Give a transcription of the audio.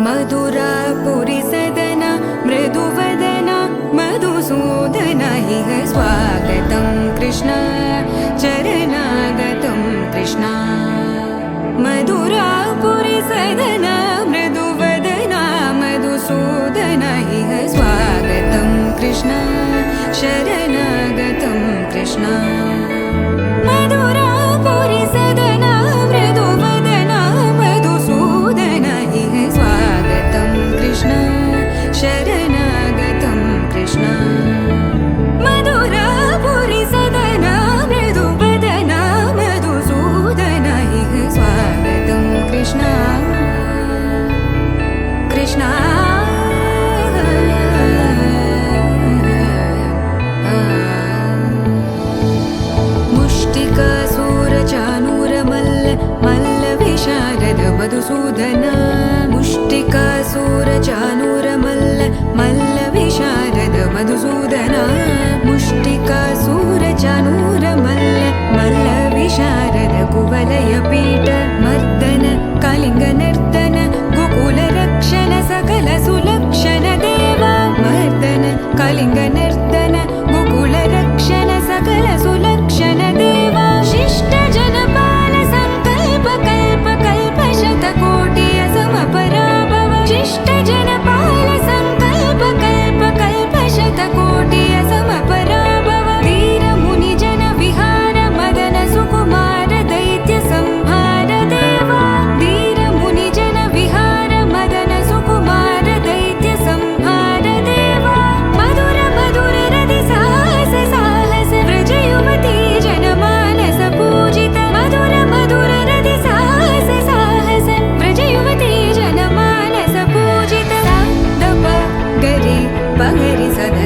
मधुरापुरी सदन मृदुवदन मधुसूदन इह स्वागतं कृष्ण चरणागतं कृष्ण मधुरापुरी सदन मृदुवदन मधुसूदन इह स्वागतं कृष्ण शरणागतं कृष्ण मधुरापुरी सदन मृदुवदन मधुसूदन इह स्वागतं कृष्ण शरणागतं कृष्ण मधुरापुरी सदन मृदुवदन मधुसूदन इह स्वागतं कृष्ण कृष्ण मधुसूदन मुष्टिकासूरचाणूर मल्ल विशारद मधुसूदन मुष्टिकासूरचाणूर मल्ल विशारद कुवलय पीठ मर्दन कलिंग नर्तन गोकुल रक्षण सकल सुलक्षण देवा मर्दन कलिंग नर्तन गोकुल रक्षण सकल सुलक्षण देवा शिष्ट जनपाल संकल्प कल्प कल्प शतकोटि असमपराभव शिष्ट जनपाल संकल्प कल्प कल्प शतकोटि असमपराभव वीर मुनि जन विहार मदन सुकुमार दैत्य संहार देवा वीर मुनि जन विहार मदन सुकुमार दैत्य संहार देवा मधुर मधुर रति साहस साहस व्रज युवती जनमानस पूजित मधुर मधुर रति साहस साहस व्रज युवती जनमानस पूजित सा द प गरि पगरि सद